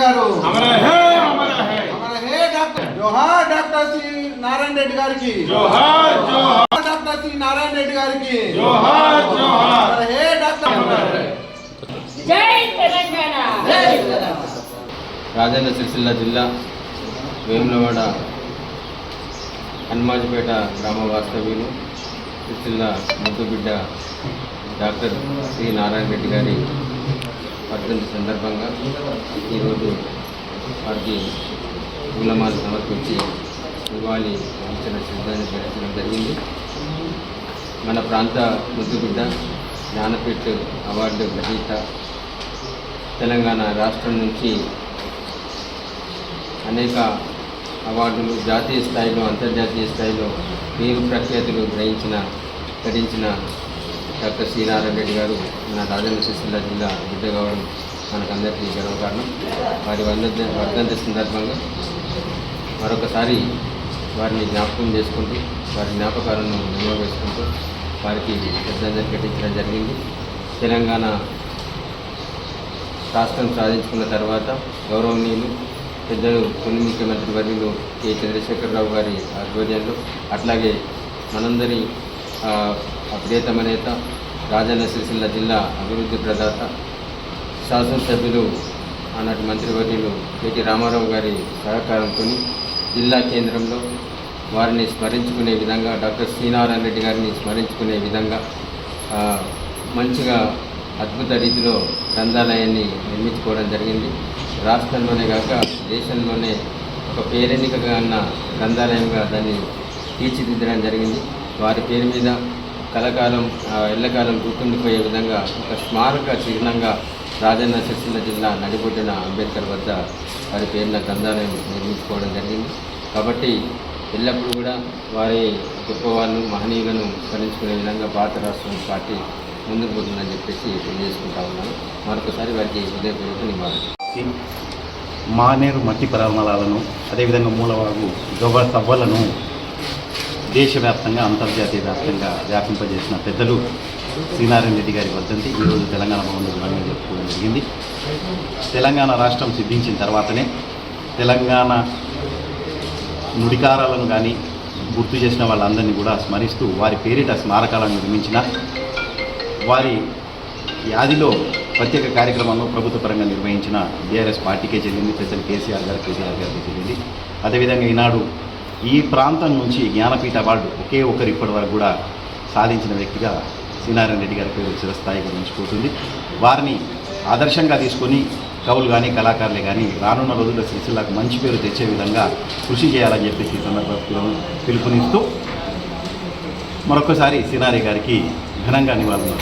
గారు అమర హే అమర హే అమర హే డాక్టర్ జోహార్ డాక్టర్ సి నారాయణ రెడ్డి గారికి జోహార్ జోహార్ డాక్టర్ సి నారాయణ రెడ్డి గారికి జోహార్ జోహార్ అమర హే డాక్టర్ జై తెలంగాణ జై తెలంగాణ. రాజన్న సిరిసిల్ల జిల్లా వేములవాడ హనుమాజిపేట గ్రామ వాస్తవ్యులు సిరిసిల్ల ముద్దుబిడ్డ డాక్టర్ సి నారాయణ రెడ్డి గారి వర్ధంతి సందర్భంగా ఈరోజు వారికి పూలమాల సమర్పించి నివాళి అంచన శ్రద్ధాన్ని జరగడం జరిగింది. మన ప్రాంత ముద్దుబిడ్డ జ్ఞానపీఠ అవార్డు గ్రహీత, తెలంగాణ రాష్ట్రం నుంచి అనేక అవార్డులు జాతీయ స్థాయిలో అంతర్జాతీయ స్థాయిలో పేరు ప్రఖ్యాతులు గడించిన డాక్టర్ సి నారాయణ రెడ్డి గారు మన రాజన్న సిరిసిల్ల జిల్లా బిడ్డ కావడం మనకందరికీ గర్వకారణం. వారి వర్ధంతి సందర్భంగా మరొకసారి వారిని జ్ఞాపకం చేసుకుంటూ వారి జ్ఞాపకాలను నిల్వ వేసుకుంటూ వారికి శ్రద్ధాంజలి ఘటించడం జరిగింది. తెలంగాణ రాష్ట్రం సాధించుకున్న తర్వాత గౌరవనీయులు పెద్దలు తొలి ముఖ్యమంత్రి వర్యులు కె చంద్రశేఖరరావు గారి ఆధ్వర్యంలో, అట్లాగే మనందరి ప్రియతమ నేత రాజన్న సిరిసిల్ల జిల్లా అభివృద్ధి ప్రదాత శాసనసభ్యులు ఆనాటి మంత్రివర్యులు కెటి రామారావు గారి సహకారంతో జిల్లా కేంద్రంలో వారిని స్మరించుకునే విధంగా, డాక్టర్ సి నారాయణ రెడ్డి గారిని స్మరించుకునే విధంగా మంచిగా అద్భుత రీతిలో గ్రంథాలయాన్ని నిర్మించుకోవడం జరిగింది. రాష్ట్రంలోనే కాక దేశంలోనే ఒక పేరెన్నికగా ఉన్న గ్రంథాలయంగా దాన్ని తీర్చిదిద్దడం జరిగింది. వారి పేరు మీద కలకాలం ఎల్లకాలం గుర్తుండిపోయే విధంగా ఒక స్మారక చిహ్నంగా రాజన్న సిరిసిల్ల జిల్లా నడిబొడ్డున అంబేద్కర్ వద్ద వారి పేరున గ్రంథాలయం నిర్మించుకోవడం జరిగింది. కాబట్టి ఎల్లప్పుడూ కూడా వారి గొప్పవాళ్ళు మహనీయులను స్మరించుకునే విధంగా భారత రాష్ట్రం పార్టీ ముందుకు పోతుందని చెప్పేసి తెలియజేసుకుంటా ఉన్నాను. మరొకసారి వారికి హృదయపూర్వక నివాళులు. మానేరు మట్టి పరిమాణాలను, అదేవిధంగా మూలవాగు గొవ్వ సవ్వలను దేశవ్యాప్తంగా అంతర్జాతీయ వ్యాప్తంగా వ్యాపింపజేసిన పెద్దలు శ్రీనారాయణ రెడ్డి గారి వర్ధంతి ఈరోజు తెలంగాణ భవన్లో ఘనంగా జరుపుకోవడం జరిగింది. తెలంగాణ రాష్ట్రం సిద్ధించిన తర్వాతనే తెలంగాణ నుడికారాలను కానీ గుర్తు చేసిన వాళ్ళందరినీ కూడా స్మరిస్తూ వారి పేరిట స్మారకాలను నిర్మించిన వారి యాదిలో ప్రత్యేక కార్యక్రమంలో ప్రభుత్వ పరంగా నిర్వహించిన బీఆర్ఎస్ పార్టీకే చెల్లింది, పెద్దలు కేసీఆర్ గారు, కేసీఆర్ గారికి చెల్లింది. అదేవిధంగా ఈనాడు ఈ ప్రాంతం నుంచి జ్ఞానపీఠ అవార్డు ఒకే ఒకరు ఇప్పటి వరకు కూడా సాధించిన వ్యక్తిగా శ్రీనారాయణ రెడ్డి గారి పేరు చిరస్థాయిగా ఉంచిపోతుంది. వారిని ఆదర్శంగా తీసుకొని కవులు కానీ కళాకారులే కానీ రానున్న రోజుల్లో సిరిసిల్లకు మంచి పేరు తెచ్చే విధంగా కృషి చేయాలని చెప్పేసి ఈ సందర్భంలో పిలుపునిస్తూ మరొకసారి శ్రీనారాయణ గారికి ఘనంగా నివాళులు